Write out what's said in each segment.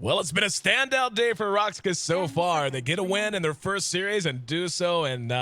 Well, it's been a standout day for RoX.KIS so far. They get a win in their first series and do so in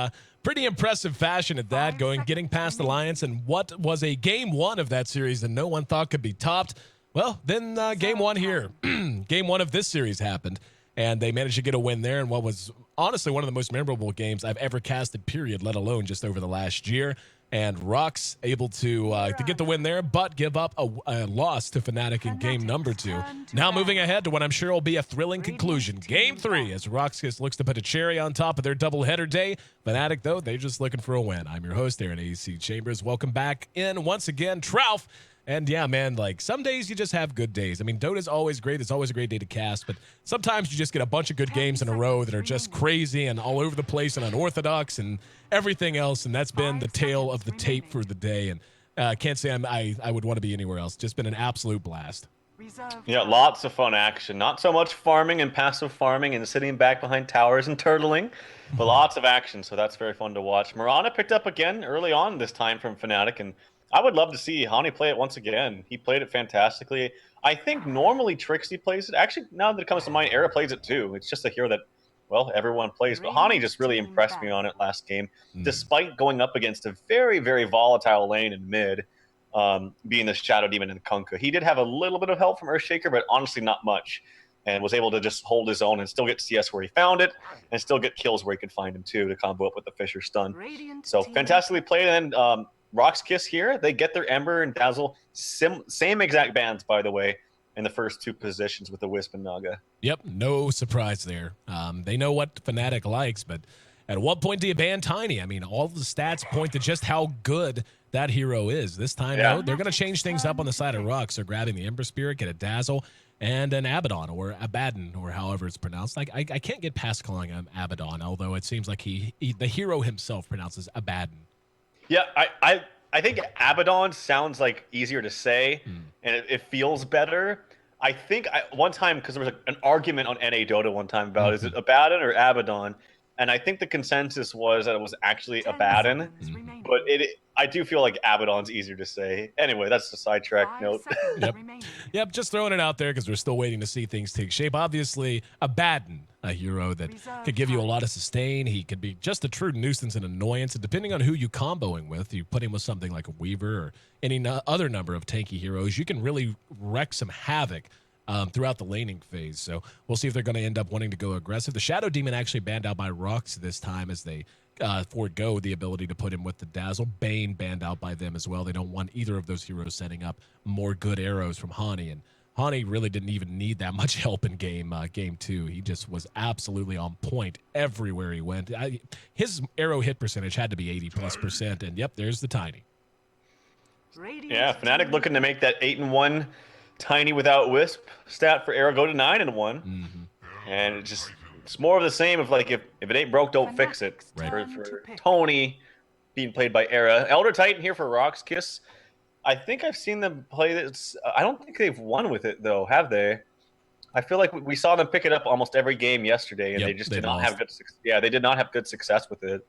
pretty impressive fashion at that, getting past Alliance and what was a game one of that series that no one thought could be topped. Well, then game one here, game one of this series happened, and they managed to get a win there in what was honestly one of the most memorable games I've ever casted, period, let alone just over the last year. And RoX able to get the win there, but give up a loss to Fnatic in game number 2. Now moving ahead to what I'm sure will be a thrilling conclusion. Game 3, as RoX.KIS looks to put a cherry on top of their doubleheader day. Fnatic, though, they're just looking for a win. I'm your host, Aaron AC Chambers. Welcome back in once again, Trouf. And yeah, man, like some days you just have good days. I mean, Dota's always great. It's always a great day to cast, but sometimes you just get a bunch of good games in a row that are just crazy and all over the place and unorthodox and everything else. And that's been the tale of the tape for the day. And I can't say I would want to be anywhere else. Just been an absolute blast. Yeah, lots of fun action. Not so much farming and passive farming and sitting back behind towers and turtling, but lots of action. So that's very fun to watch. Mirana picked up again early on this time from Fnatic, and I would love to see Hani play it once again. He played it fantastically. I think normally Trixie plays it. Actually, now that it comes to mind, Era plays it too. It's just a hero that, well, everyone plays. But Hani just really impressed me on it last game, despite going up against a very, very volatile lane in mid, being the Shadow Demon and Kunkka. He did have a little bit of help from Earthshaker, but honestly not much, and was able to just hold his own and still get CS where he found it, and still get kills where he could find him too to combo up with the Fisher stun. So fantastically played, and RoX.KIS here, they get their Ember and Dazzle, same exact bans, by the way, in the first 2 positions with the Wisp and Naga. Yep, no surprise there. They know what Fnatic likes, but at what point do you ban Tiny? I mean, all the stats point to just how good that hero is. This time, though, they're going to change things up on the side of RoX. They're grabbing the Ember Spirit, get a Dazzle, and an Abaddon, or Abaddon, or however it's pronounced. Like I can't get past calling him Abaddon, although it seems like the hero himself pronounces Abaddon. Yeah, I think Abaddon sounds like easier to say, and it feels better. I think one time, because there was an argument on NA Dota one time about is it Abaddon or Abaddon, and I think the consensus was that it was actually Abaddon, but I do feel like Abaddon's easier to say. Anyway, that's the sidetrack note. Yep, just throwing it out there because we're still waiting to see things take shape. Obviously, Abaddon, a hero that could give you a lot of sustain. He could be just a true nuisance and annoyance. And depending on who you comboing with, you put him with something like a Weaver or any other number of tanky heroes, you can really wreak some havoc throughout the laning phase. So we'll see if they're going to end up wanting to go aggressive. The Shadow Demon actually banned out by RoX this time as they forego the ability to put him with the Dazzle. Bane banned out by them as well. They don't want either of those heroes setting up more good arrows from Hani, and Hani really didn't even need that much help in game 2. He just was absolutely on point everywhere he went. His arrow hit percentage had to be 80+%, and yep, there's the Tiny. Yeah, Fnatic looking to make that 8-1 Tiny without Wisp stat for arrow go to 9-1, and it's more of the same of like if it ain't broke, don't fix it. For Tony being played by Era. Elder Titan here for RoX.KIS. I think I've seen them play this. I don't think they've won with it though, have they? I feel like we saw them pick it up almost every game yesterday, and they just did not have good. Yeah, they did not have good success with it.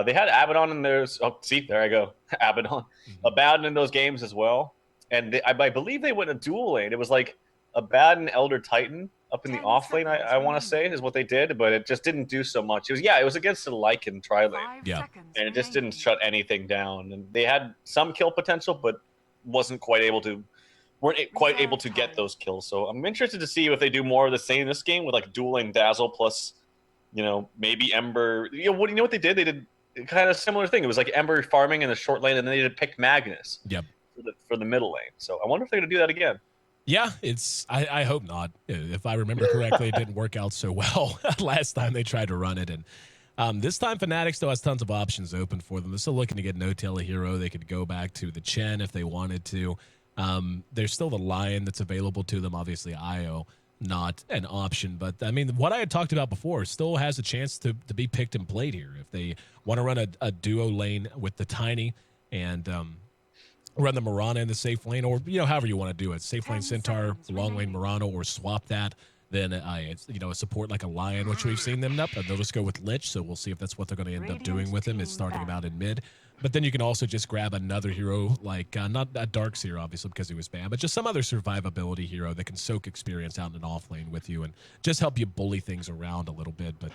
They had Abaddon in those. Oh, see, there I go, Abaddon, Abaddon in those games as well. And I believe they went a dual lane. It was like Abaddon, Elder Titan up in the off lane. I want to say is what they did, but it just didn't do so much. It was against the Lycan tri lane, and it just didn't shut anything down. And they had some kill potential, but weren't quite able to get those kills. So I'm interested to see if they do more of the same this game with like dual lane Dazzle plus, maybe Ember. What they did? They did kind of similar thing. It was like Ember farming in the short lane, and then they did pick Magnus. Yep. For the middle lane. So I wonder if they're going to do that again. Yeah, I hope not. If I remember correctly, it didn't work out so well last time they tried to run it. And this time Fnatic still has tons of options open for them. They're still looking to get No-Tail a hero. They could go back to the Chen if they wanted to. There's still the Lion that's available to them. Obviously, Io, not an option. But, I mean, what I had talked about before still has a chance to be picked and played here. If they want to run a duo lane with the Tiny and run the Mirana in the safe lane, or however you want to do it, safe lane Centaur, long lane Mirana, or swap that. Then a support like a Lion, which we've seen them up, and they'll just go with Lich. So we'll see if that's what they're going to end up doing with him. Is starting him out in mid. But then you can also just grab another hero, like not a Dark's hero, obviously, because he was banned, but just some other survivability hero that can soak experience out in an off lane with you and just help you bully things around a little bit. But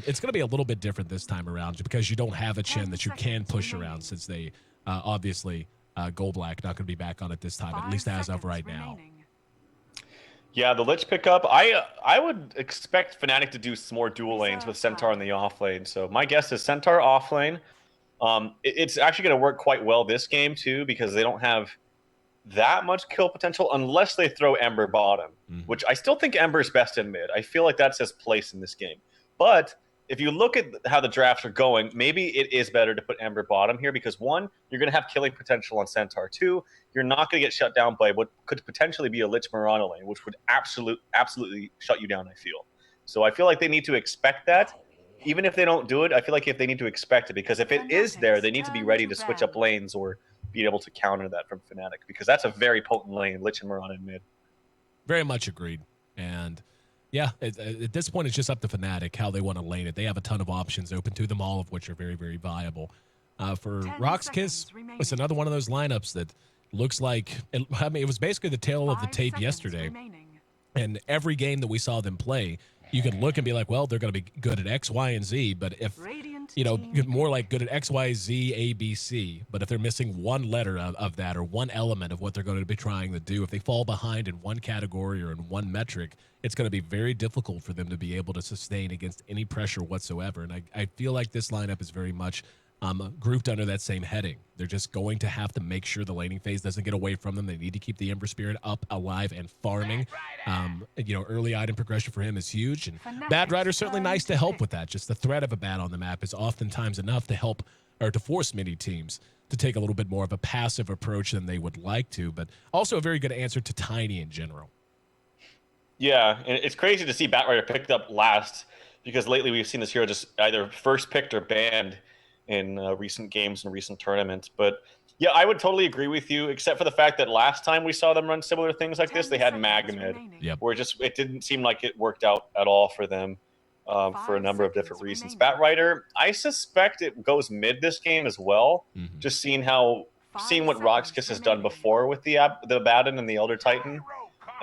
it's going to be a little bit different this time around because you don't have a Chen that you can push around since they obviously Gold Black not going to be back on it this time, at least as of right now. Yeah, the Lich pickup. I would expect Fnatic to do some more dual lanes with Centaur in the off lane. So my guess is Centaur off lane. It's actually going to work quite well this game too because they don't have that much kill potential unless they throw Ember bottom, which I still think Ember's best in mid. I feel like that's his place in this game. But if you look at how the drafts are going, maybe it is better to put Ember bottom here because one, you're going to have killing potential on Centaur. Two, you're not going to get shut down by what could potentially be a Lich Mirana lane, which would absolutely shut you down, I feel. So I feel like they need to expect that. Even if they don't do it, I feel like if they need to expect it, because if it is there, they need to be ready to switch up lanes or be able to counter that from Fnatic, because that's a very potent lane, Lich and Mirana in mid. Very much agreed. And yeah, at this point, it's just up to Fnatic how they want to lane it. They have a ton of options open to them, all of which are very, very viable. For RoX.KIS, it's another one of those lineups that looks like, I mean, it was basically the tale of the tape yesterday. And every game that we saw them play, you can look and be like, well, they're going to be good at X, Y, and Z. But if, you know, more like good at X, Y, Z, A, B, C. But if they're missing one letter of that or one element of what they're going to be trying to do, if they fall behind in one category or in one metric, it's going to be very difficult for them to be able to sustain against any pressure whatsoever. And I feel like this lineup is very much grouped under that same heading. They're just going to have to make sure the laning phase doesn't get away from them. They need to keep the Ember Spirit up, alive, and farming. You know, early item progression for him is huge, and Bad Rider's certainly nice to help with that. Just the threat of a Bad on the map is oftentimes enough to help or to force many teams to take a little bit more of a passive approach than they would like to, but also a very good answer to Tiny in general. Yeah, and it's crazy to see Bad Rider picked up last, because lately we've seen this hero just either first picked or banned in recent games and recent tournaments. But yeah, I would totally agree with you, except for the fact that last time we saw them run similar things like this, they had Magomed, where it didn't seem like it worked out at all for them for a number of different reasons. Bat Rider, I suspect it goes mid this game as well, just seeing what RoX.KIS has done before with the Abaddon and the Elder Titan.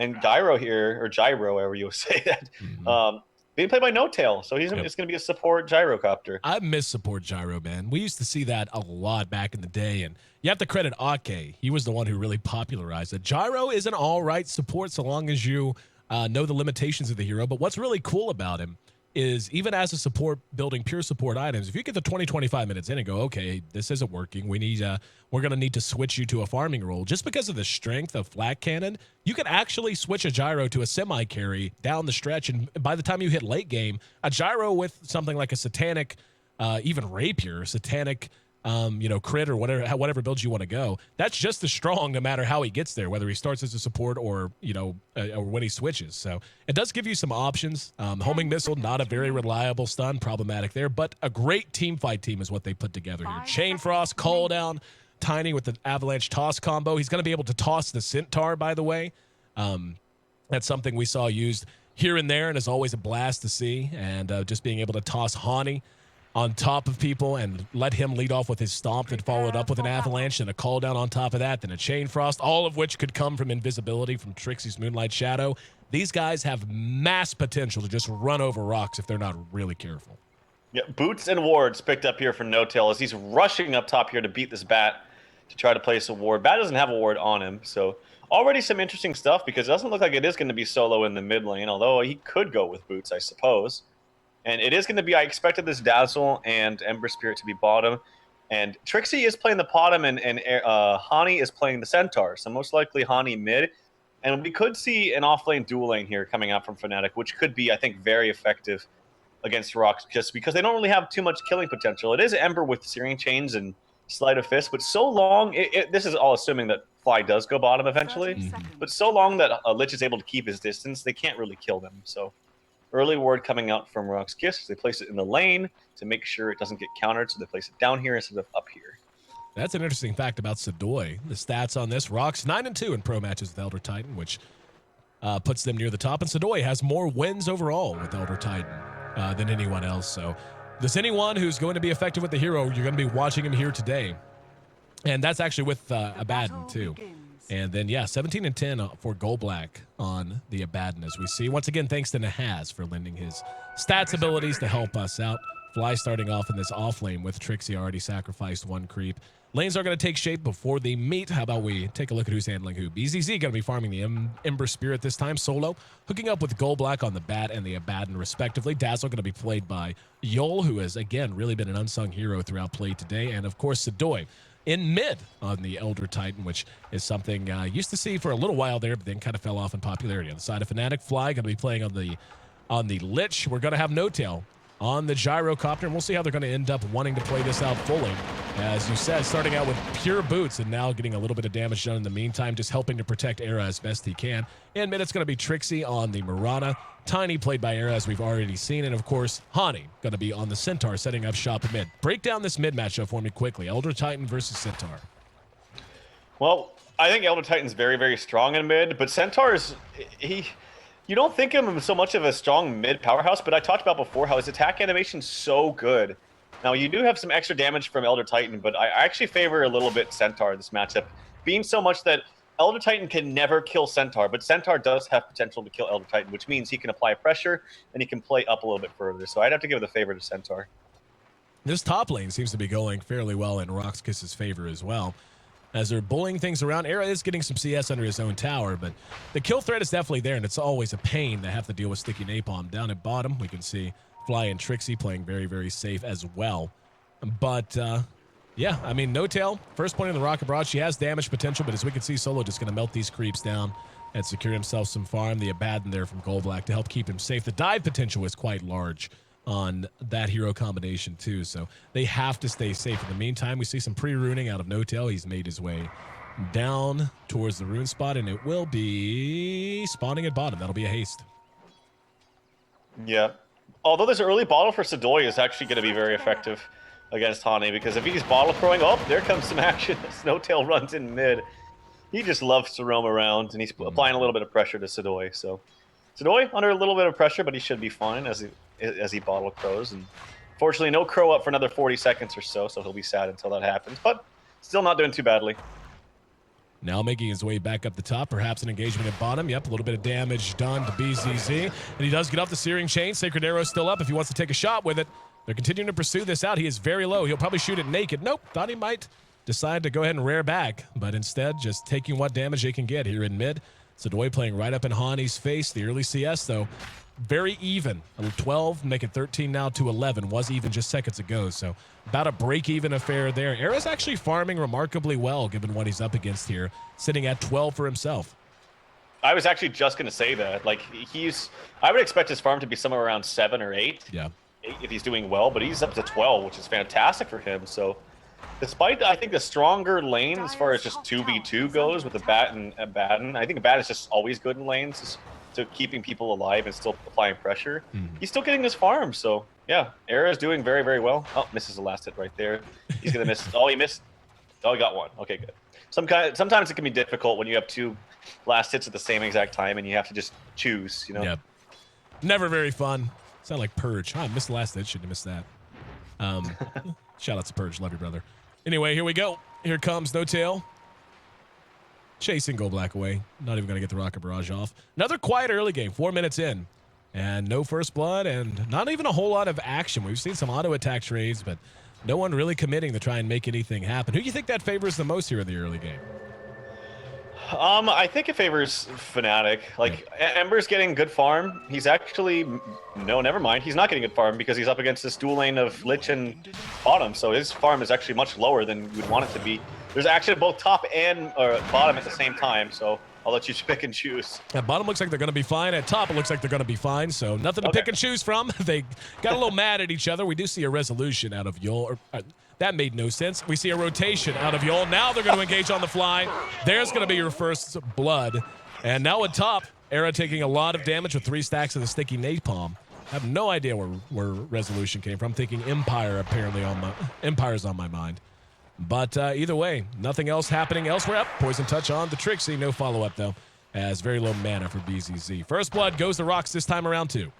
And Gyro here, or Gyro, however you say that, being played by No Tail, so it's going to be a support gyrocopter. I miss support gyro, man. We used to see that a lot back in the day, and you have to credit Ake. He was the one who really popularized it. Gyro is an all-right support so long as you know the limitations of the hero, but what's really cool about him is even as a support building pure support items, if you get the 20-25 minutes in and go, okay, this isn't working, we're going to need to switch you to a farming role, just because of the strength of Flat Cannon, you can actually switch a gyro to a semi-carry down the stretch, and by the time you hit late game, a gyro with something like a satanic, even rapier, satanic, crit or whatever build you want to go, that's just as strong no matter how he gets there, whether he starts as a support or, or when he switches. So it does give you some options. Homing Missile, not a very reliable stun, problematic there, but a great team fight team is what they put together here. Chain Frost, Call Down, Tiny with the Avalanche Toss combo. He's going to be able to toss the Centaur, by the way. That's something we saw used here and there, and is always a blast to see. And just being able to toss Hani on top of people and let him lead off with his stomp that followed up with an avalanche and a call down on top of that, then a chain frost, all of which could come from invisibility from Trixie's Moonlight Shadow. These guys have mass potential to just run over rocks if they're not really careful. Yeah, boots and wards picked up here for No Tail as he's rushing up top here to beat this Bat to try to place a ward. Bat doesn't have a ward on him, so already some interesting stuff, because it doesn't look like it is going to be solo in the mid lane, although he could go with boots, I suppose. And it is going to be, I expected this Dazzle and Ember Spirit to be bottom. And Trixie is playing the bottom, and Hani is playing the Centaur. So most likely Hani mid. And we could see an off-lane dual lane here coming out from Fnatic, which could be, I think, very effective against RoX, just because they don't really have too much killing potential. It is Ember with Searing Chains and Sleight of Fist, but so long, this is all assuming that Fly does go bottom eventually, but so long that Lich is able to keep his distance, they can't really kill them. So early ward coming out from RoX.KIS. They place it in the lane to make sure it doesn't get countered, so they place it down here instead of up here. That's an interesting fact about Sadoy. The stats on this, RoX 9-2 in pro matches with Elder Titan, which puts them near the top, and Sadoy has more wins overall with Elder Titan than anyone else. So Does anyone who's going to be effective with the hero, you're going to be watching him here today. And that's actually with Abaddon, too. And then, yeah, 17 and 10 for Gold Black on the Abaddon, as we see. Once again, thanks to Nahaz for lending his stats abilities to help us out. Fly starting off in this off lane with Trixie already sacrificed one creep. Lanes are going to take shape before they meet. How about we take a look at who's handling who? BZZ going to be farming the Ember Spirit this time, solo. Hooking up with Gold Black on the Bat and the Abaddon, respectively. Dazzle going to be played by Yol, who has, again, really been an unsung hero throughout play today. And, of course, Sadoy in mid on the Elder Titan, which is something I used to see for a little while there, but then kind of fell off in popularity. On the side of Fnatic, Fly going to be playing on the Lich. We're going to have No Tail on the Gyrocopter, and we'll see how they're going to end up wanting to play this out fully. As you said, starting out with pure boots and now getting a little bit of damage done in the meantime, just helping to protect Era as best he can. In mid, it's going to be Trixie on the Mirana. Tiny played by Era, as we've already seen. And, of course, Hani going to be on the Centaur, setting up shop in mid. Break down this mid matchup for me quickly. Elder Titan versus Centaur. Well, I think Elder Titan's very, very strong in mid, but Centaur's... You don't think of him so much of a strong mid powerhouse, but I talked about before how his attack animation's so good. Now, you do have some extra damage from Elder Titan, but I actually favor a little bit Centaur this matchup, being so much that Elder Titan can never kill Centaur, but Centaur does have potential to kill Elder Titan, which means he can apply pressure and he can play up a little bit further. So I'd have to give the favor to Centaur. This top lane seems to be going fairly well in RoX.KIS's favor as well, as they're bullying things around. Era is getting some CS under his own tower, but the kill threat is definitely there, and it's always a pain to have to deal with sticky napalm. Down at bottom, we can see Fly and Trixie playing very, very safe as well. But, yeah, I mean, No Tail, first point in the Rocket Barrage. She has damage potential, but as we can see, Solo just going to melt these creeps down and secure himself some farm. The Abaddon there from Gold Black to help keep him safe. The dive potential is quite large on that hero combination too, so they have to stay safe. In the meantime, we see some pre-runing out of No Tail. He's made his way down towards the rune spot, and it will be spawning at bottom. That'll be a haste. Yeah. Although this early bottle for Sadoy is actually going to be very effective against Hani, because if he's bottle throwing, oh, there comes some action. No Tail runs in mid. He just loves to roam around, and he's applying a little bit of pressure to Sadoy. So Sadoy under a little bit of pressure, but he should be fine as he bottle crows. And fortunately, no crow up for another 40 seconds or so, so he'll be sad until that happens. But still not doing too badly. Now making his way back up the top, perhaps an engagement at bottom. Yep, a little bit of damage done to BZZ. And he does get off the Searing Chain. Sacred Arrow still up if he wants to take a shot with it. They're continuing to pursue this out. He is very low. He'll probably shoot it naked. Nope, thought he might decide to go ahead and rear back, but instead just taking what damage they can get here in mid. Sadoy playing right up in Hani's face. The early CS, though, very even. 12, make it 13 now to 11. Was even just seconds ago, so about a break-even affair there. Era's actually farming remarkably well, given what he's up against here, sitting at 12 for himself. I was actually just going to say that. Like, I would expect his farm to be somewhere around 7 or 8. Yeah. 8 if he's doing well, but he's up to 12, which is fantastic for him. So, despite, I think, the stronger lane as far as just 2v2 goes with the Bat and Abaddon, I think Abaddon is just always good in lanes, to keeping people alive and still applying pressure. He's still getting his farm, so yeah, Era is doing very, very well. Oh, misses the last hit right there. He's gonna miss. Oh, he missed. Oh, he got one. Okay, good. Sometimes it can be difficult when you have 2 last hits at the same exact time and you have to just choose, you know? Yep. Never very fun. Sound like Purge. I missed the last hit. Shouldn't have missed that. Shout out to Purge. Love you, brother. Anyway, here we go. Here comes No Tail. Chasing Gold Black away. Not even going to get the Rocket Barrage off. Another quiet early game. 4 minutes in. And no first blood and not even a whole lot of action. We've seen some auto attack trades, but no one really committing to try and make anything happen. Who do you think that favors the most here in the early game? I think it favors Fnatic. Like, Ember's getting good farm. He's actually... No, never mind. He's not getting good farm because he's up against this dual lane of Lich and bottom, so his farm is actually much lower than you would want it to be. There's actually both top and bottom at the same time, so I'll let you pick and choose. At bottom looks like they're going to be fine. At top, it looks like they're going to be fine, so nothing to pick and choose from. They got a little mad at each other. We do see a resolution out of Yol. That made no sense. We see a rotation out of Yol. Now they're going to engage on the fly. There's going to be your first blood. And now at top, Era taking a lot of damage with 3 stacks of the sticky napalm. I have no idea where resolution came from. I'm thinking Empire apparently Empire's on my mind. But either way, nothing else happening elsewhere. Poison touch on the Trixie. No follow-up, though, as very low mana for BZZ. First blood goes to RoX this time around, too.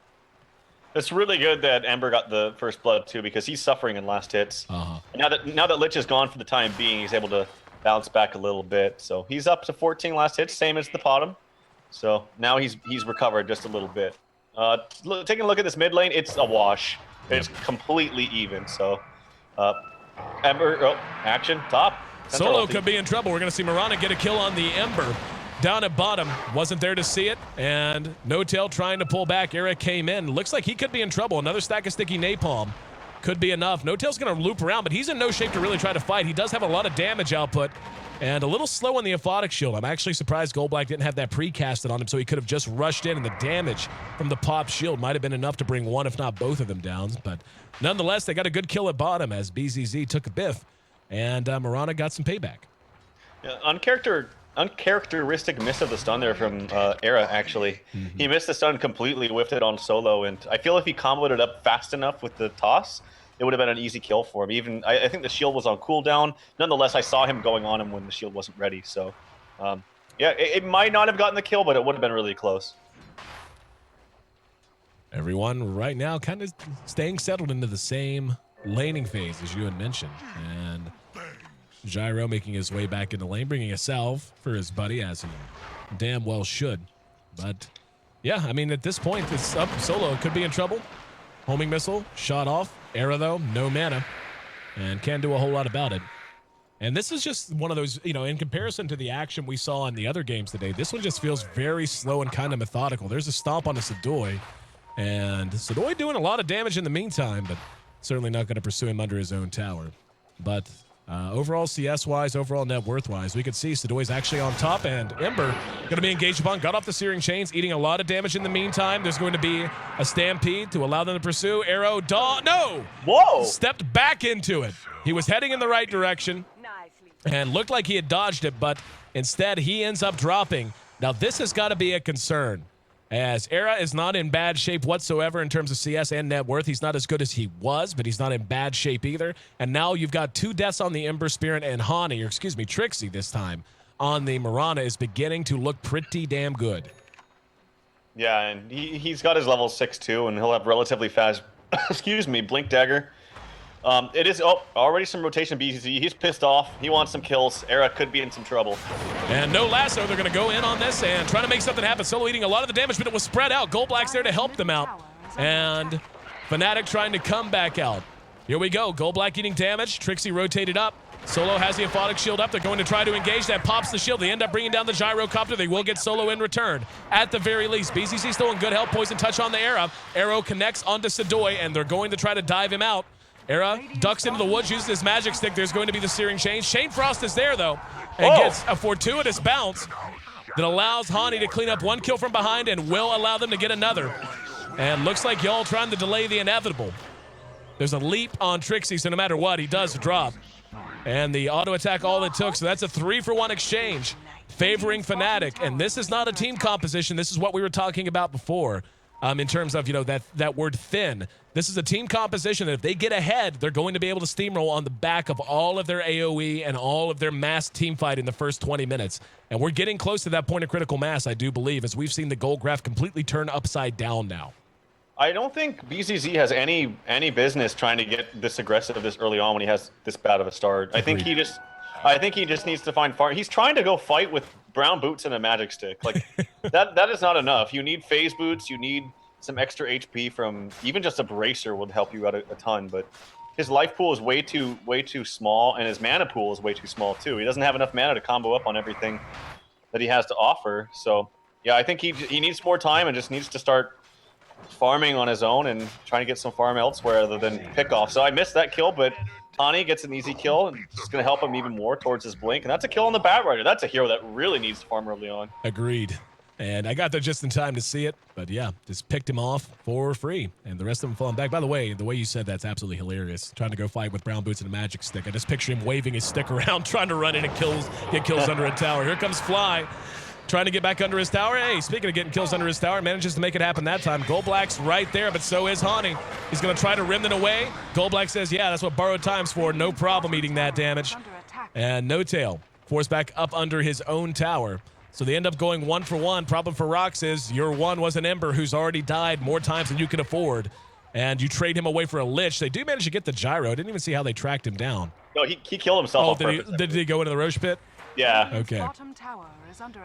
It's really good that Ember got the first blood too, because he's suffering in last hits. Now that Lich is gone for the time being, he's able to bounce back a little bit. So he's up to 14 last hits, same as the bottom. So now he's recovered just a little bit. Taking a look at this mid lane, it's a wash. It's completely even. So Ember, action top. Solo could be in trouble. We're gonna see Mirana get a kill on the Ember. Down at bottom, wasn't there to see it, and No-Tail trying to pull back. Era came in. Looks like he could be in trouble. Another stack of sticky napalm could be enough. No-Tail's going to loop around, but he's in no shape to really try to fight. He does have a lot of damage output and a little slow on the aphotic shield. I'm actually surprised Goldblack didn't have that precasted on him, so he could have just rushed in, and the damage from the pop shield might have been enough to bring one, if not both of them down. But nonetheless, they got a good kill at bottom as BZZ took a biff, and Mirana got some payback. Yeah, uncharacteristic miss of the stun there from Era, actually. He missed the stun completely, whiffed it on Solo, and I feel if he comboed it up fast enough with the toss, it would have been an easy kill for him. Even I think the shield was on cooldown. Nonetheless, I saw him going on him when the shield wasn't ready. So, yeah, it might not have gotten the kill, but it would have been really close. Everyone right now kind of staying settled into the same laning phase as you had mentioned. And Gyro making his way back into lane, bringing a salve for his buddy, as he damn well should. But, yeah, I mean, at this point, it's up. Solo could be in trouble. Homing missile, shot off. Era, though, no mana, and can't do a whole lot about it. And this is just one of those, you know, in comparison to the action we saw in the other games today, this one just feels very slow and kind of methodical. There's a stomp on the Sadoy, and Sadoy doing a lot of damage in the meantime, but certainly not going to pursue him under his own tower. But overall CS-wise, overall net worth-wise, we could see Sadoy's actually on top, and Ember going to be engaged upon, got off the Searing Chains, eating a lot of damage in the meantime. There's going to be a stampede to allow them to pursue. Arrow, no! Whoa! Stepped back into it. He was heading in the right direction and looked like he had dodged it, but instead he ends up dropping. Now this has got to be a concern, as Era is not in bad shape whatsoever in terms of CS and net worth. He's not as good as he was, but he's not in bad shape either. And now you've got 2 deaths on the Ember Spirit, and Hani, or excuse me, Trixie this time, on the Mirana is beginning to look pretty damn good. Yeah, and he's got his level 6 too, and he'll have relatively fast, excuse me, Blink Dagger. It is already some rotation BCC. He's pissed off. He wants some kills. Era could be in some trouble. And no lasso. They're going to go in on this and try to make something happen. Solo eating a lot of the damage, but it was spread out. Goldblack's there to help them out. And Fnatic trying to come back out. Here we go. Goldblack eating damage. Trixie rotated up. Solo has the aphotic shield up. They're going to try to engage. That pops the shield. They end up bringing down the gyrocopter. They will get Solo in return. At the very least, BCC still in good health. Poison touch on the Era. Arrow connects onto Sadoy, and they're going to try to dive him out. Era ducks into the woods, uses his magic stick. There's going to be the Searing Chains. Shane Frost is there, though, and gets a fortuitous bounce that allows Hani to clean up 1 kill from behind and will allow them to get another. And looks like y'all trying to delay the inevitable. There's a leap on Trixie, so no matter what, he does drop. And the auto attack all it took, so that's a 3-for-1 exchange favoring Fnatic. And this is not a team composition. This is what we were talking about before. In terms of, you know, that word thin. This is a team composition that if they get ahead, they're going to be able to steamroll on the back of all of their AoE and all of their mass team fight in the first 20 minutes. And we're getting close to that point of critical mass, I do believe, as we've seen the goal graph completely turn upside down now. I don't think BZZ has any business trying to get this aggressive this early on when he has this bad of a start. I think he just needs to find far. He's trying to go fight with brown boots and a magic stick. Like that is not enough. You need phase boots. You need some extra HP from even just a bracer would help you out a ton. But his life pool is way too small, and his mana pool is way too small too. He doesn't have enough mana to combo up on everything that he has to offer. So yeah, I think he needs more time and just needs to start farming on his own and trying to get some farm elsewhere other than pick off. So I missed that kill, but Hani gets an easy kill, and it's going to help him even more towards his blink. And that's a kill on the Batrider. That's a hero that really needs to farm early on. Agreed. And I got there just in time to see it. But yeah, just picked him off for free. And the rest of them falling back. By the way you said that's absolutely hilarious. Trying to go fight with brown boots and a magic stick. I just picture him waving his stick around, trying to run in and get kills under a tower. Here comes Fly, trying to get back under his tower. Hey, speaking of getting kills under his tower, manages to make it happen that time. Goldblack's right there, but so is Hani. He's going to try to rim it away. Goldblack says, yeah, that's what borrowed time's for. No problem eating that damage. And No-Tail forced back up under his own tower. So they end up going 1-for-1. Problem for RoX is your one was an Ember who's already died more times than you can afford. and you trade him away for a Lich. They do manage to get the gyro. I didn't even see how they tracked him down. No, he killed himself on purpose. Did he go into the Roche pit? Yeah. Okay.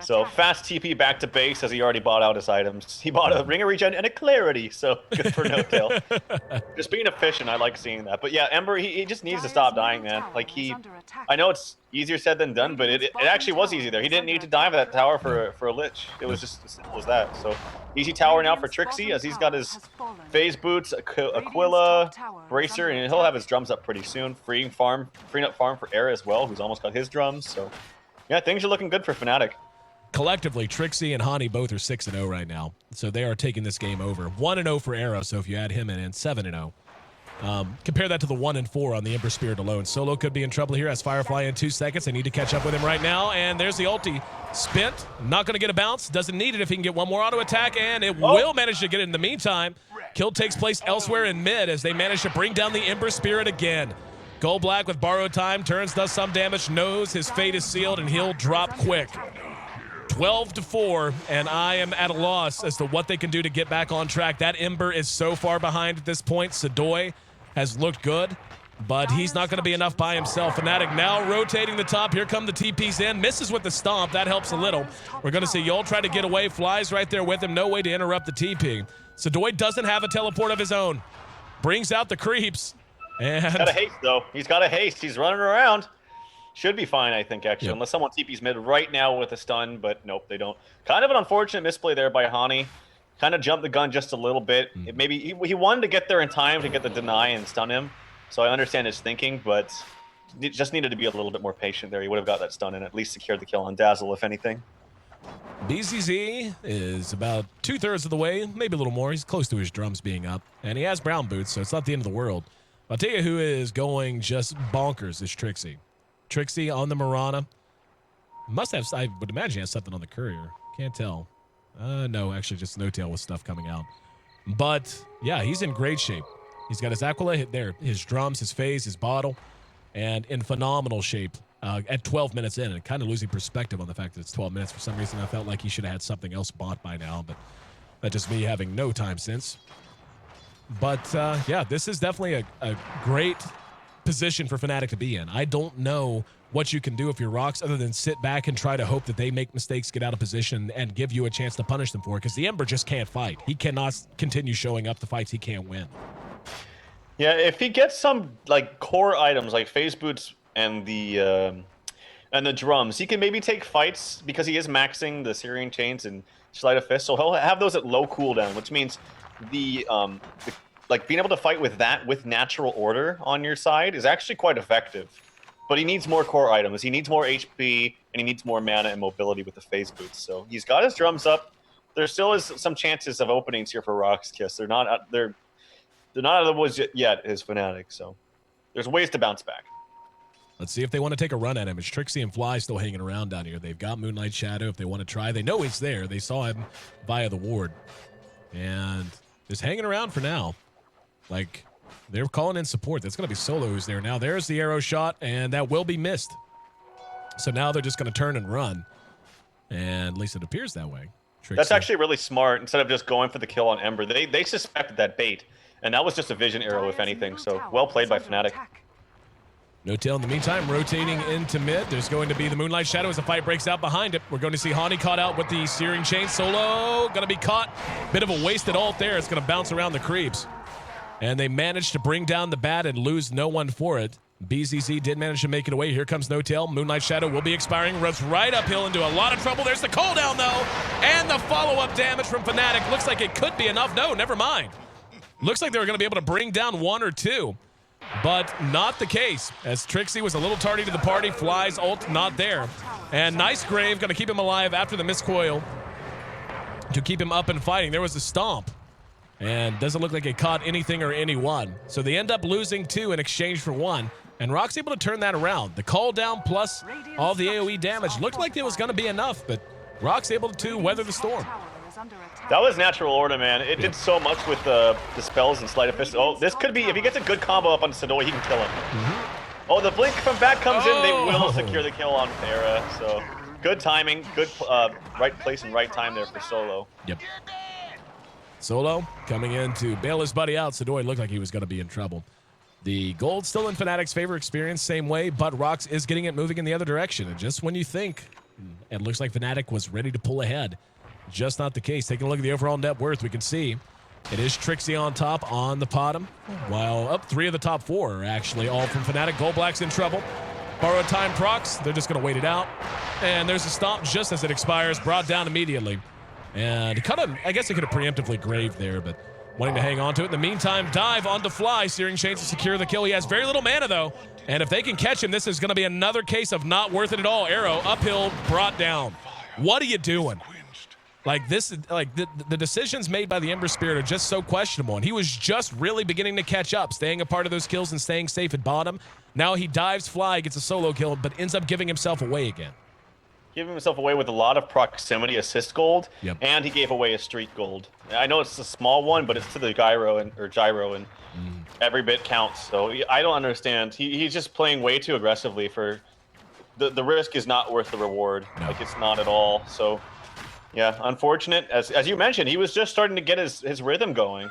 So fast TP back to base as he already bought out his items. He bought a Ring of Regen and a Clarity, so good for No Tail. Just being efficient, I like seeing that. But yeah, Ember, he just needs to stop dying, man. Like I know it's easier said than done, but it actually was easy there. He didn't need to dive that tower for a Lich. It was just as simple as that. So easy tower now for Trixie as he's got his phase boots, Aquila, Bracer, and he'll have his drums up pretty soon. Freeing up farm for Era as well, who's almost got his drums. So yeah, things are looking good for Fnatic. Collectively, Trixie and Hani both are 6-0 right now, so they are taking this game over. 1-0 for Arrow, so if you add him in, 7-0. Compare that to the 1-4 on the Ember Spirit alone. Solo could be in trouble here as Firefly in 2 seconds. They need to catch up with him right now, and there's the ulti. Spent, not going to get a bounce, doesn't need it if he can get one more auto attack, and it will manage to get it in the meantime. Kill takes place elsewhere in mid as they manage to bring down the Ember Spirit again. Gold Black with borrowed time, turns, does some damage, knows his fate is sealed, and he'll drop quick. 12-4, and I am at a loss as to what they can do to get back on track. That Ember is so far behind at this point. Sadoy has looked good, but he's not going to be enough by himself. Fnatic now rotating the top. Here come the TPs in. Misses with the stomp. That helps a little. We're going to see Yol try to get away. Flies right there with him. No way to interrupt the TP. Sadoy doesn't have a teleport of his own. Brings out the creeps. And he's got a haste, though. He's got a haste. He's running around. Should be fine, I think, actually, unless someone TP's mid right now with a stun, but nope, they don't. Kind of an unfortunate misplay there by Hani. Kind of jumped the gun just a little bit. Maybe he wanted to get there in time to get the deny and stun him, so I understand his thinking, but just needed to be a little bit more patient there. He would have got that stun and at least secured the kill on Dazzle, if anything. BZZ is about 2/3 of the way, maybe a little more. He's close to his drums being up, and he has brown boots, so it's not the end of the world. I'll tell you who is going just bonkers is Trixie. Trixie on the Mirana. Must have, I would imagine he has something on the courier. Can't tell. No, actually just No Tail with stuff coming out. But yeah, he's in great shape. He's got his Aquila hit there, his drums, his phase, his bottle, and in phenomenal shape at 12 minutes in, and kind of losing perspective on the fact that it's 12 minutes. For some reason, I felt like he should have had something else bought by now, but that's just me having no time since. But yeah, this is definitely a great position for Fnatic to be in. I don't know what you can do if you're RoX other than sit back and try to hope that they make mistakes, get out of position, and give you a chance to punish them for it, because the Ember just can't fight. He cannot continue showing up the fights he can't win. Yeah, if he gets some like core items like phase boots and the drums, he can maybe take fights because he is maxing the Syrian chains and Sleight of Fist, so he'll have those at low cooldown, which means like being able to fight with that with natural order on your side is actually quite effective. But he needs more core items. He needs more HP, and he needs more mana and mobility with the phase boots. So he's got his drums up. There still is some chances of openings here for RoX.KIS. They're not out of the woods yet as Fnatic. So there's ways to bounce back. Let's see if they want to take a run at him. It's Trixie and Fly still hanging around down here. They've got Moonlight Shadow if they want to try. They know he's there. They saw him via the ward. And just hanging around for now. Like, they're calling in support. That's going to be Solo who's there now. There's the arrow shot, and that will be missed. So now they're just going to turn and run. And at least it appears that way. Trixie. That's actually really smart. Instead of just going for the kill on Ember, they suspected that bait. And that was just a vision arrow, if anything. So well played by Fnatic. No Tail in the meantime, rotating into mid. There's going to be the Moonlight Shadow as the fight breaks out behind it. We're going to see Hani caught out with the Searing Chain. Solo going to be caught. Bit of a wasted ult there. It's going to bounce around the creeps. And they managed to bring down the bat and lose no one for it. BZZ did manage to make it away. Here comes No Tail. Moonlight Shadow will be expiring. Runs right uphill into a lot of trouble. There's the cooldown, though. And the follow-up damage from Fnatic. Looks like it could be enough. No, never mind. Looks like they were going to be able to bring down one or two. But not the case, as Trixie was a little tardy to the party. Fly's ult not there. And Nice Grave going to keep him alive after the miscoil to keep him up and fighting. There was a stomp. And doesn't look like it caught anything or anyone. So they end up losing 2 in exchange for 1. And RoX able to turn that around. The call down plus all the AoE damage looked like it was going to be enough, but RoX able to weather the storm. That was natural order, man. It did so much with the spells and Sleight of Fist. Oh, this could be, if he gets a good combo up on Sadoy, he can kill him. Oh, the blink from back comes in. They will secure the kill on Thera. So good timing, good right place and right time there for Solo. Yep. Solo coming in to bail his buddy out. Sadoy looked like he was going to be in trouble. The gold still in Fnatic's favor, experience same way, but RoX is getting it moving in the other direction. And just when you think it looks like Fnatic was ready to pull ahead, just not the case. Taking a look at the overall net worth, we can see it is Trixie on top on the bottom, while up 3 of the top 4 are actually all from Fnatic. Gold Black's in trouble. Borrowed time procs, they're just going to wait it out. And there's a stomp just as it expires, brought down immediately. And kind of, I guess it could have preemptively graved there, but wanting to hang on to it. In the meantime, dive onto Fly. Searing Chains to secure the kill. He has very little mana, though. And if they can catch him, this is going to be another case of not worth it at all. Arrow, uphill, brought down. What are you doing? Like, this, like, the decisions made by the Ember Spirit are just so questionable. And he was just really beginning to catch up, staying a part of those kills and staying safe at bottom. Now he dives Fly, gets a solo kill, but ends up giving himself away again. Giving himself away with a lot of proximity assist gold, and he gave away a street gold. I know it's a small one, but it's to the gyro and every bit counts. So I don't understand. He's just playing way too aggressively for the risk is not worth the reward. No. Like, it's not at all. So yeah, unfortunate. As you mentioned, he was just starting to get his rhythm going.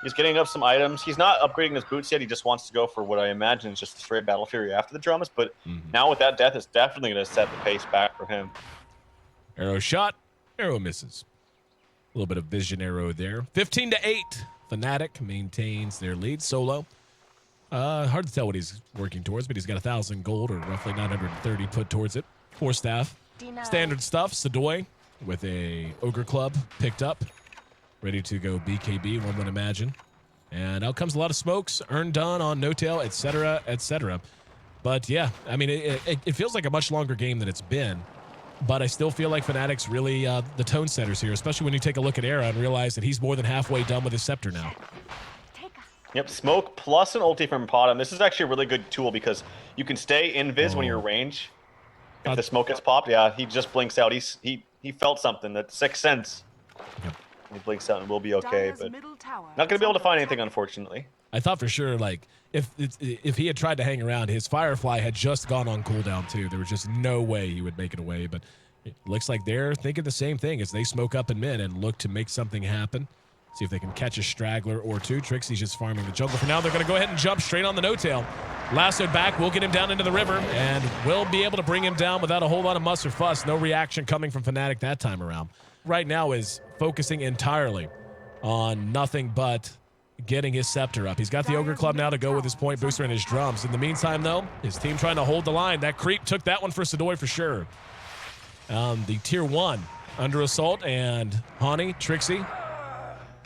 He's getting up some items. He's not upgrading his boots yet. He just wants to go for what I imagine is just a straight Battle Fury after the drums. But now with that death, it's definitely going to set the pace back for him. Arrow shot. Arrow misses. A little bit of vision arrow there. 15-8. Fnatic maintains their lead. Solo. Hard to tell what he's working towards, but he's got 1,000 gold, or roughly 930 put towards it. 4 staff. Standard stuff. Sadoy with a Ogre Club picked up. Ready to go BKB, one would imagine. And out comes a lot of smokes, earn done on No-Tail, etc., etc. But yeah, I mean, it feels like a much longer game than it's been. But I still feel like Fnatic's really the tone setters here, especially when you take a look at Era and realize that he's more than halfway done with his Scepter now. Yep, smoke plus an ulti from Potom. This is actually a really good tool because you can stay invis when you're in range. If the smoke gets popped, yeah, he just blinks out. He felt something, that sixth sense. Yep. He blinks out and we'll be okay, but not going to be able to find anything, unfortunately. I thought for sure, like, if he had tried to hang around, his Firefly had just gone on cooldown, too. There was just no way he would make it away, but it looks like they're thinking the same thing as they smoke up in mid and look to make something happen. See if they can catch a straggler or two. Trixie's just farming the jungle. For now, they're going to go ahead and jump straight on the No-Tail. Lassoed back, we'll get him down into the river, and we'll be able to bring him down without a whole lot of muss or fuss. No reaction coming from Fnatic that time around. Right now is focusing entirely on nothing but getting his Scepter up. He's got the Ogre Club now to go with his point booster and his drums. In the meantime, though, his team trying to hold the line. That creep took that one for Sadoy for sure. The tier 1 under assault, and Hani, Trixie,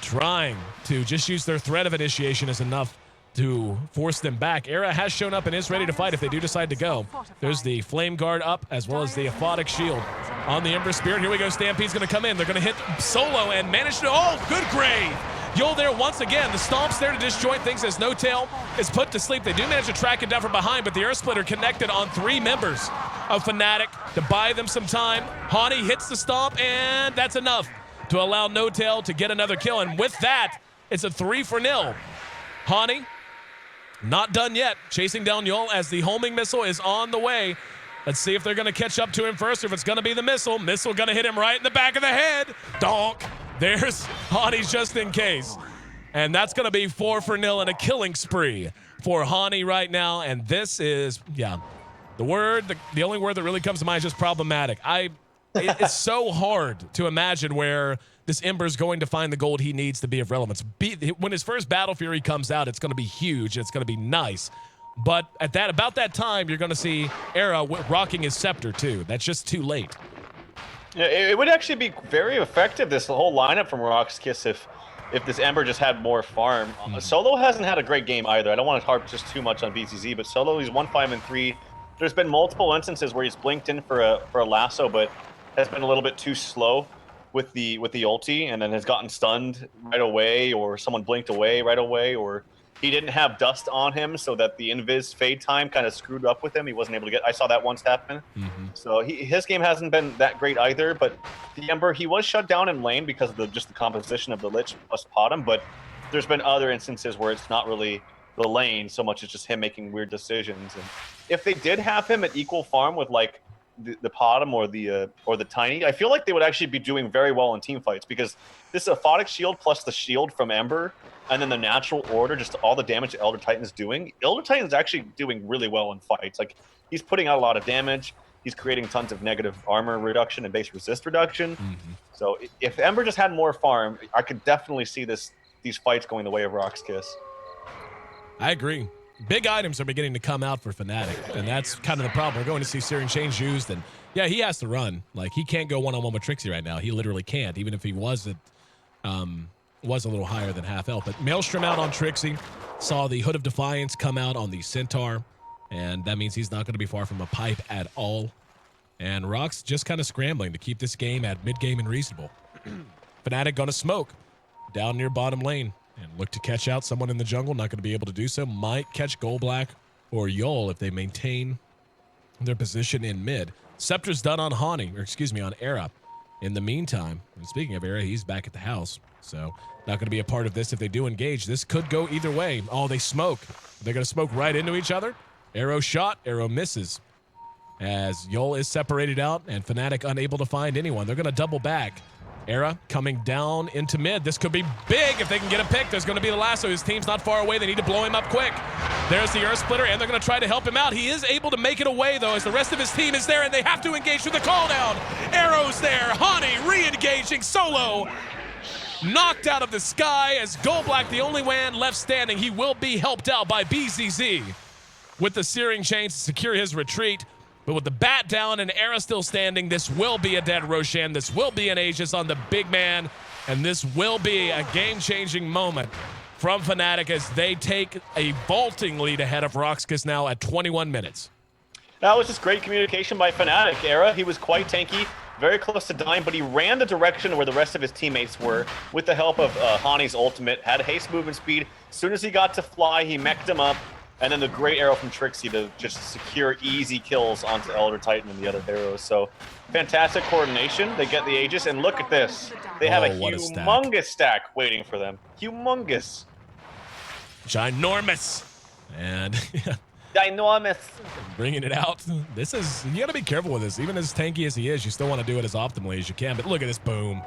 trying to just use their threat of initiation as enough to force them back. Era has shown up and is ready to fight if they do decide to go. There's the Flame Guard up, as well as the Aphotic Shield on the Ember Spirit. Here we go. Stampede's going to come in. They're going to hit Solo and manage to... Oh, good grave! Yul there once again. The Stomp's there to disjoint things as No-Tail is put to sleep. They do manage to track it down from behind, but the Earth Splitter connected on 3 members of Fnatic to buy them some time. Hani hits the Stomp, and that's enough to allow No-Tail to get another kill. And with that, it's a 3-0. Hani, not done yet, chasing down Yul as the homing missile is on the way. Let's see if they're going to catch up to him first, or if it's going to be the missile. Missile going to hit him right in the back of the head. Donk. There's Hani just in case. And that's going to be 4-0 and a killing spree for Hani right now. And this is, yeah, the only word that really comes to mind is just problematic. It's so hard to imagine where this Ember's going to find the gold he needs to be of relevance. When his first Battle Fury comes out, it's going to be huge. It's going to be nice. But about that time, you're going to see Era rocking his Scepter too. That's just too late. Yeah, it would actually be very effective, this whole lineup from RoX.KIS, if this Ember just had more farm. Solo hasn't had a great game either. I don't want to harp just too much on BZZ, but Solo, he's 1-5-3. There's been multiple instances where he's blinked in for a lasso, but has been a little bit too slow with the ulti, and then has gotten stunned right away, or someone blinked away right away, or he didn't have dust on him, so that the invis fade time kind of screwed up with him. He wasn't able to get. I saw that once happen. So his game hasn't been that great either. But the Ember, he was shut down in lane because of just the composition of the Lich plus Potom. But there's been other instances where it's not really the lane so much as just him making weird decisions. And if they did have him at equal farm with like the Potom or the Tiny, I feel like they would actually be doing very well in team fights, because this is a Photic shield plus the shield from Ember, and then the natural order, just all the damage that Elder Titan is doing. Elder Titan is actually doing really well in fights. Like, he's putting out a lot of damage. He's creating tons of negative armor reduction and base resist reduction. So if Ember just had more farm, I could definitely see these fights going the way of RoX.KIS. I agree. Big items are beginning to come out for Fnatic, and that's kind of the problem. We're going to see Searing Chains used, and yeah, he has to run. Like, he can't go one-on-one with Trixie right now. He literally can't, even if he was a little higher than half health. But Maelstrom out on Trixie, saw the Hood of Defiance come out on the Centaur, and that means he's not going to be far from a pipe at all. And RoX just kind of scrambling to keep this game at mid-game and reasonable. Fnatic going to smoke down near bottom lane and look to catch out someone in the jungle. Not going to be able to do so. Might catch Goldblack or Yol if they maintain their position in mid. Scepter's done on on Era. In the meantime, and speaking of Era, he's back at the house. So not going to be a part of this if they do engage. This could go either way. Oh, they smoke. They're going to smoke right into each other. Arrow shot. Arrow misses. As Yol is separated out and Fnatic unable to find anyone. They're going to double back. Era coming down into mid. This could be big if they can get a pick. There's going to be the lasso. His team's not far away. They need to blow him up quick. There's the Earth Splitter, and they're going to try to help him out. He is able to make it away, though, as the rest of his team is there, and they have to engage through the call down. Arrows there. Hani re-engaging solo. Knocked out of the sky as Goldblack, the only man left standing. He will be helped out by BZZ with the Searing Chains to secure his retreat. But with the bat down and Era still standing, this will be a dead Roshan. This will be an Aegis on the big man. And this will be a game-changing moment from Fnatic as they take a vaulting lead ahead of RoX.KIS now at 21 minutes. That was just great communication by Fnatic. Era, he was quite tanky, very close to dying, but he ran the direction where the rest of his teammates were with the help of Hani's ultimate, had haste movement speed. As soon as he got to fly, he mech'd him up. And then the great arrow from Trixie to just secure easy kills onto Elder Titan and the other heroes. So fantastic coordination. They get the Aegis, and look at this. They have a humongous stack waiting for them. Humongous. Ginormous. And ginormous. Bringing it out. This is, you got to be careful with this. Even as tanky as he is, you still want to do it as optimally as you can. But look at this boom.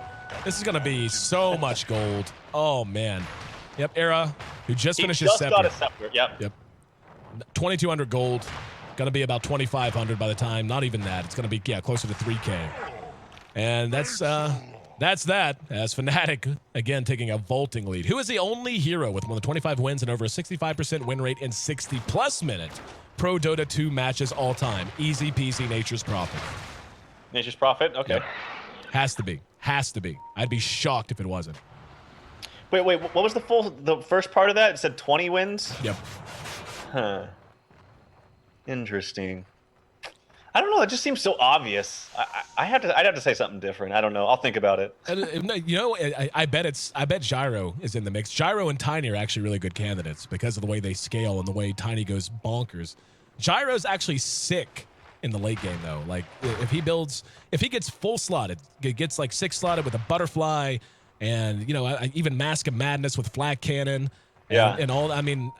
This is going to be so much gold. Oh, man. Yep, Era, who just finished his scepter. Got a scepter, yep. 2,200 gold. Going to be about 2,500 by the time. Not even that. It's going to be, closer to 3K. And that's that, as Fnatic, again, taking a vaulting lead. Who is the only hero with more than 25 wins and over a 65% win rate in 60-plus minute Pro Dota 2 matches all time? Easy peasy, Nature's Prophet. Nature's Prophet? Okay. Yep. Has to be. Has to be. I'd be shocked if it wasn't. Wait, what was the first part of that? It said 20 wins? Yep. Huh. Interesting. I don't know. It just seems so obvious. I'd have to say something different. I don't know. I'll think about it. I bet Gyro is in the mix. Gyro and Tiny are actually really good candidates because of the way they scale and the way Tiny goes bonkers. Gyro's actually sick in the late game though. Like if he gets full slotted, gets like 6 slotted with a butterfly, and even Mask of Madness with Flag Cannon. And all. I mean,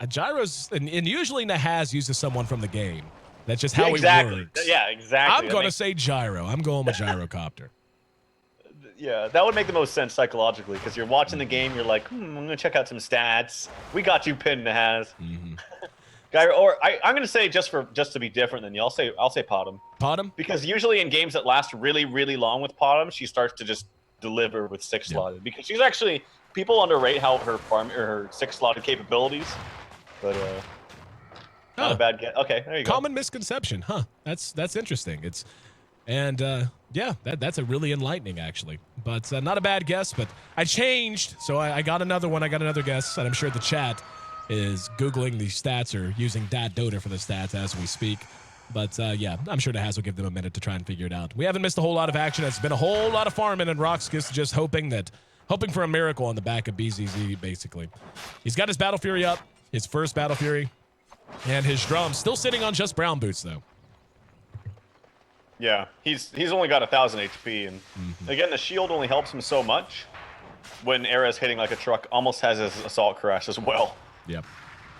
Gyro's and usually Nahaz uses someone from the game. That's just how he works. Yeah, exactly. I'm going to say Gyro. I'm going with Gyrocopter. Yeah, that would make the most sense psychologically, because you're watching the game, you're like, I'm going to check out some stats. We got you pinned, Nahaz. Gyro, or I'm going to say just to be different than you, I'll say Potom. Potom? Because usually in games that last really, really long with Potom, she starts to just deliver with 6 slotted, because she's actually. People underrate how her farm or her 6 slotted capabilities, but not a bad get. Okay, there you go. Common misconception, huh? That's interesting. That's a really enlightening actually, but not a bad guess. But I changed, so I got another one. I got another guess, and I'm sure the chat is googling the stats or using Dat Dota for the stats as we speak. But I'm sure Nahaz will give them a minute to try and figure it out. We haven't missed a whole lot of action. It's been a whole lot of farming, and RoX.KIS just hoping for a miracle on the back of BZZ, basically. He's got his Battle Fury up, his first Battle Fury, and his drum still sitting on just brown boots, though. Yeah, he's only got 1,000 HP, and again, the shield only helps him so much. When Era's hitting like a truck, almost has his Assault Crash as well. Yep.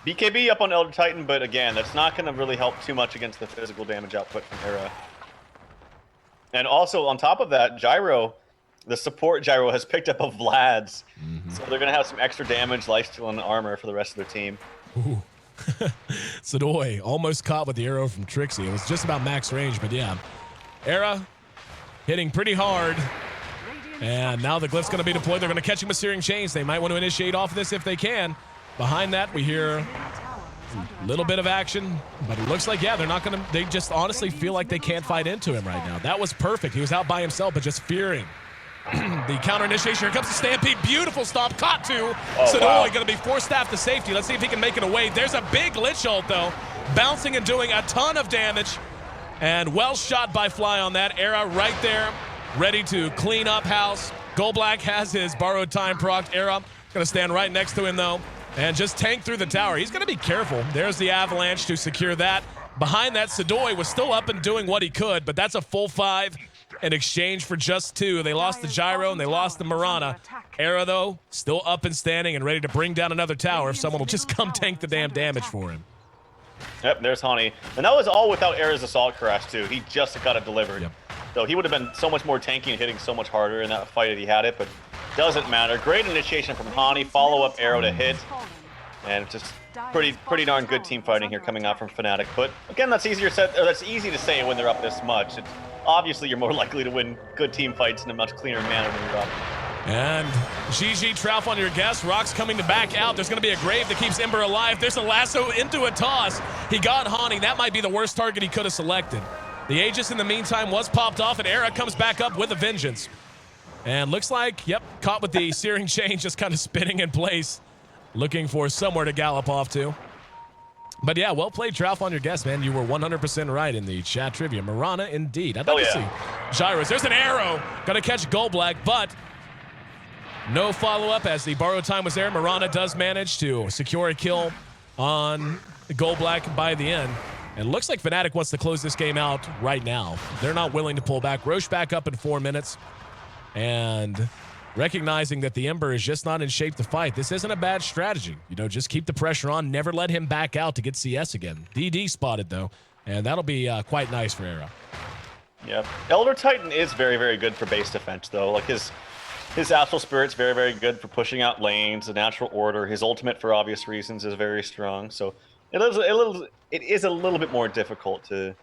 BKB up on Elder Titan, but again, that's not going to really help too much against the physical damage output from Era. And also, on top of that, Gyro, the support Gyro, has picked up a Vlad's. So they're going to have some extra damage, lifesteal, and armor for the rest of their team. Ooh. Sadoy almost caught with the arrow from Trixie. It was just about max range, but yeah. Era hitting pretty hard. And now the glyph's going to be deployed. They're going to catch him with Searing Chains. They might want to initiate off of this if they can. Behind that, we hear a little bit of action, but it looks like, yeah, they're not going to, they just honestly feel like they can't fight into him right now. That was perfect. He was out by himself, but just fearing. The counter initiation. Here comes the Stampede. Beautiful stomp. Caught two. Sadoy going to be forced staff to safety. Let's see if he can make it away. There's a big Lich ult, though. Bouncing and doing a ton of damage. And well shot by Fly on that. Era right there, ready to clean up house. Goldblack has his borrowed time procced. Era going to stand right next to him, though, and just tank through the tower. He's going to be careful. There's the avalanche to secure that. Behind that, Sadoy was still up and doing what he could, but that's a full 5 in exchange for just 2. They lost the Gyro and they lost the Mirana. Era, though, still up and standing and ready to bring down another tower if someone will just come tank the damn damage for him. Yep, there's Hani. And that was all without Era's Assault Crash, too. He just got it delivered. Yep. So he would have been so much more tanky and hitting so much harder in that fight if he had it, but doesn't matter. Great initiation from Hani, follow-up arrow to hit. And just pretty darn good team fighting here coming out from Fnatic. But again, that's easy to say when they're up this much. It's obviously you're more likely to win good team fights in a much cleaner manner when you're up. And GG Trouf on your guess. RoX coming to back out. There's going to be a grave that keeps Ember alive. There's a lasso into a toss. He got Hani. That might be the worst target he could have selected. The Aegis in the meantime was popped off, and Era comes back up with a vengeance. And looks like, yep, caught with the Searing Chain, just kind of spinning in place, looking for somewhere to gallop off to. But yeah, well played, Trouf, on your guess, man. You were 100% right in the chat trivia. Mirana, indeed. I'd like to see Gyros. There's an arrow. Gonna catch Goldblack, but no follow-up as the borrowed time was there. Mirana does manage to secure a kill on Goldblack by the end. And it looks like Fnatic wants to close this game out right now. They're not willing to pull back. Roche back up in 4 minutes. And recognizing that the Ember is just not in shape to fight. This isn't a bad strategy. You know, just keep the pressure on. Never let him back out to get CS again. DD spotted, though. And that'll be quite nice for Era. Yeah. Elder Titan is very, very good for base defense, though. Like his Astral Spirit's very, very good for pushing out lanes, the natural order. His ultimate, for obvious reasons, is very strong. So it is a little bit more difficult to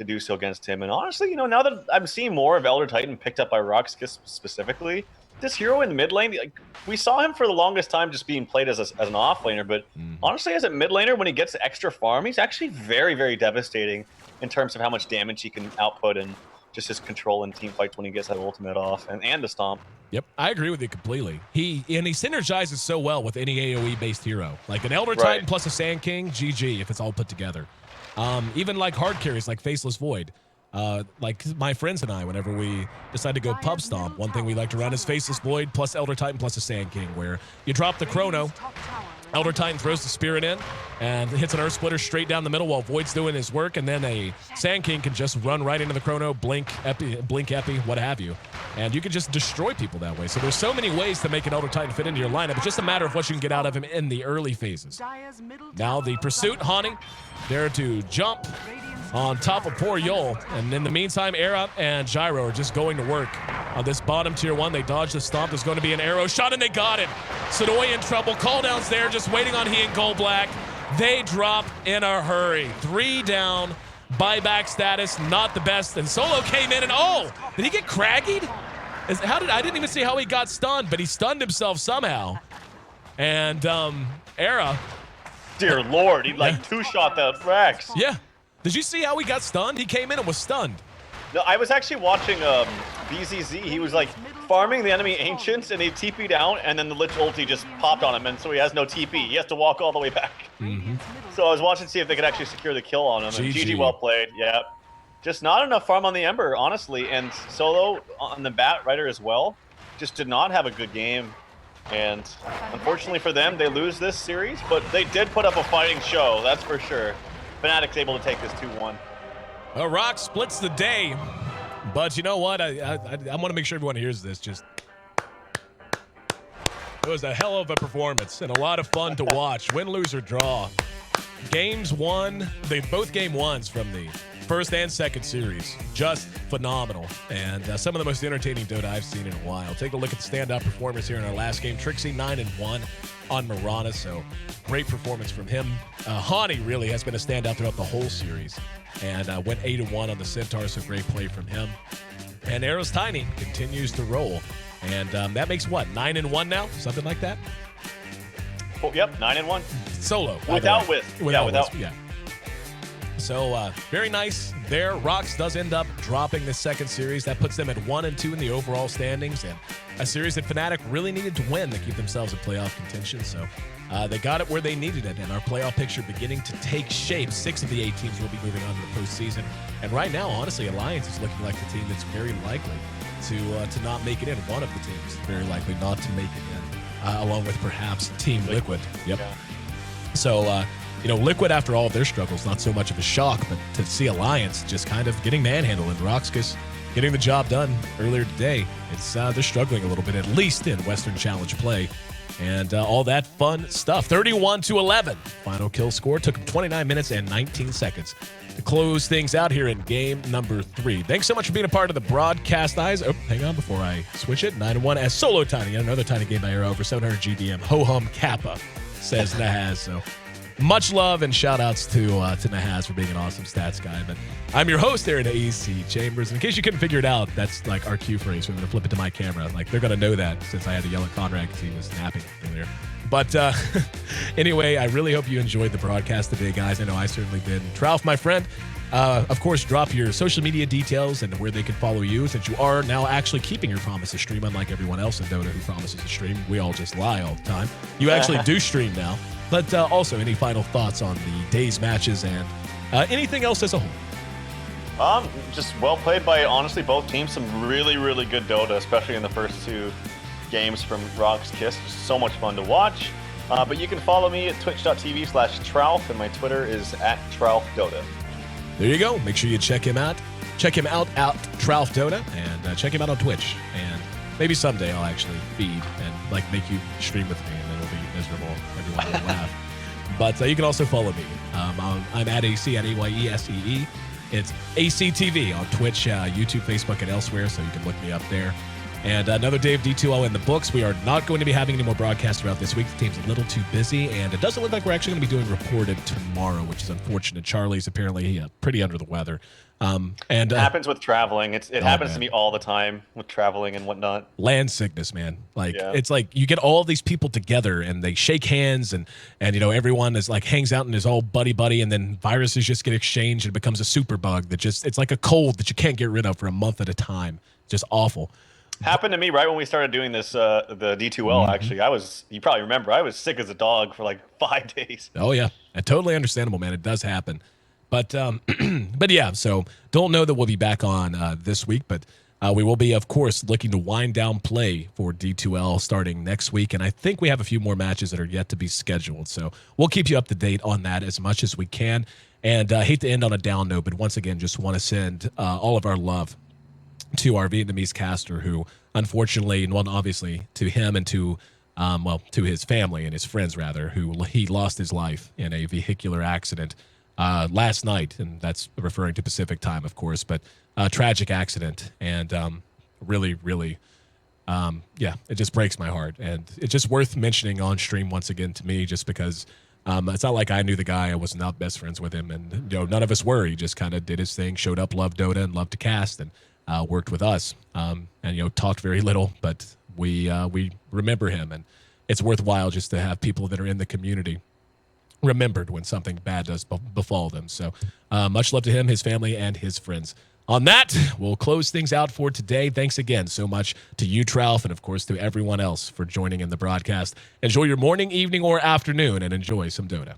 do so against him. And honestly, you know, now that I'm seeing more of Elder Titan picked up by RoX.KIS specifically, this hero in the mid lane, like, we saw him for the longest time just being played as an off laner, but honestly, as a mid laner, when he gets extra farm, he's actually very, very devastating in terms of how much damage he can output and just his control in team fights when he gets that ultimate off and the stomp. Yep, I agree with you completely. He synergizes so well with any AoE-based hero. Like an Elder Titan plus a Sand King, GG if it's all put together. Even like hard carries like Faceless Void. Like my friends and I, whenever we decide to go pub stomp, one thing we like to run is Faceless Void plus Elder Titan plus a Sand King, where you drop the Chrono, Elder Titan throws the Spirit in, and hits an Earth Splitter straight down the middle while Void's doing his work, and then a Sand King can just run right into the Chrono, blink epi, what have you. And you can just destroy people that way. So there's so many ways to make an Elder Titan fit into your lineup. It's just a matter of what you can get out of him in the early phases. Now the pursuit, Hani, there to jump on top of poor Yol. And in the meantime, Era and Gyro are just going to work on this bottom tier 1. They dodge the stomp. There's going to be an arrow shot, and they got it. Sadoy in trouble. Call down's there, just waiting on he and Goldblack. They drop in a hurry. 3 down. Buyback status, not the best. And Solo came in, and oh, did he get craggied? I didn't even see how he got stunned, but he stunned himself somehow. And Era. Dear Lord, he like two-shot that Rex. Yeah. Did you see how he got stunned? He came in and was stunned. No, I was actually watching BZZ. He was like farming the enemy Ancients, and he TP'd out, and then the Lich ulti just popped on him, and so he has no TP. He has to walk all the way back. So I was watching to see if they could actually secure the kill on him. And GG, well played. Yeah. Just not enough farm on the Ember, honestly. And Solo on the Bat Rider as well just did not have a good game. And unfortunately for them, they lose this series, but they did put up a fighting show, that's for sure. Fnatic's able to take this 2-1. RoX splits the day, but you know what? I want to make sure everyone hears this. It was a hell of a performance and a lot of fun to watch. Win, lose, or draw. Games won. Both game ones from the First and second series, just phenomenal. And some of the most entertaining Dota I've seen in a while. Take a look at the standout performers here in our last game. Trixie 9-1 on Mirana, so great performance from him. Hani really has been a standout throughout the whole series, and went 8-1 on the Centaur, so great play from him. And Arrow's Tiny continues to roll, and that makes what, 9-1 now, something like that. Oh, yep, 9-1 solo without Wisp. Without Wisp, yeah. So very nice there. RoX does end up dropping the second series. That puts them at 1-2 in the overall standings, and a series that Fnatic really needed to win to keep themselves in playoff contention. So they got it where they needed it, and our playoff picture beginning to take shape. 6 of the 8 teams will be moving on to the postseason. And right now, honestly, Alliance is looking like the team that's very likely to not make it in. One of the teams very likely not to make it in, along with perhaps Team Liquid. Yep. Yeah. So, Liquid, after all of their struggles, not so much of a shock, but to see Alliance just kind of getting manhandled and RoX.KIS getting the job done earlier today, they're struggling a little bit, at least in Western Challenge play. And all that fun stuff. 31-11. Final kill score. Took them 29 minutes and 19 seconds to close things out here in game number 3. Thanks so much for being a part of the broadcast, eyes. Oh, hang on before I switch it. 9-1 as Solo Tiny. Another Tiny game by Arrow over 700 GDM. Ho-hum Kappa, says Nahaz. So much love and shout outs to Nahaz for being an awesome stats guy. But I'm your host there in AC Chambers. In case you couldn't figure it out, that's like our cue phrase. We're going to flip it to my camera. Like, they're going to know that since I had to yell at Conrad because he was napping earlier. But anyway, I really hope you enjoyed the broadcast today, guys. I know I certainly did. Trouf, my friend, of course, drop your social media details and where they can follow you, since you are now actually keeping your promise to stream, unlike everyone else in Dota who promises to stream. We all just lie all the time. You actually do stream now. But also, any final thoughts on the day's matches and anything else as a whole? Just well played by, honestly, both teams. Some really, really good Dota, especially in the first 2 games from RoX.KIS. So much fun to watch. But you can follow me at twitch.tv/Trouf, and my Twitter is @TroufDota. There you go. Make sure you check him out. Check him out at TroufDota, and check him out on Twitch. And maybe someday I'll actually feed and make you stream with me, and then it'll be miserable. Everyone will laugh. But you can also follow me. I'm at AC at AYESEE. It's ACTV on Twitch, YouTube, Facebook, and elsewhere, so you can look me up there. And another day of D2L in the books. We are not going to be having any more broadcasts throughout this week. The team's a little too busy, and it doesn't look like we're actually going to be doing reported tomorrow, which is unfortunate. Charlie's apparently pretty under the weather. It happens with traveling. It happens to me all the time with traveling and whatnot. Land sickness, man. It's like you get all these people together and they shake hands and everyone is hangs out and is all buddy, and then viruses just get exchanged and it becomes a super bug that it's like a cold that you can't get rid of for a month at a time. Just awful. Happened to me right when we started doing this, the D2L, actually. You probably remember, I was sick as a dog for 5 days. Oh, yeah. Totally understandable, man. It does happen. But yeah, so don't know that we'll be back on this week, but we will be, of course, looking to wind down play for D2L starting next week. And I think we have a few more matches that are yet to be scheduled. So we'll keep you up to date on that as much as we can. And I hate to end on a down note, but once again, just want to send all of our love to our Vietnamese caster who, unfortunately, and well, obviously to him and to his family and his friends, rather, he lost his life in a vehicular accident last night, and that's referring to Pacific time, of course, but tragic accident, and really, really, it just breaks my heart, and it's just worth mentioning on stream once again to me, just because it's not like I knew the guy. I was not best friends with him, and none of us were. He just kind of did his thing, showed up, loved Dota, and loved to cast, and worked with us, and talked very little, but we remember him, and it's worthwhile just to have people that are in the community remembered when something bad does befall them. So much love to him, his family, and his friends. On that, we'll close things out for today. Thanks again so much to you, Trouf, and of course to everyone else for joining in the broadcast. Enjoy your morning, evening, or afternoon, and enjoy some Dota.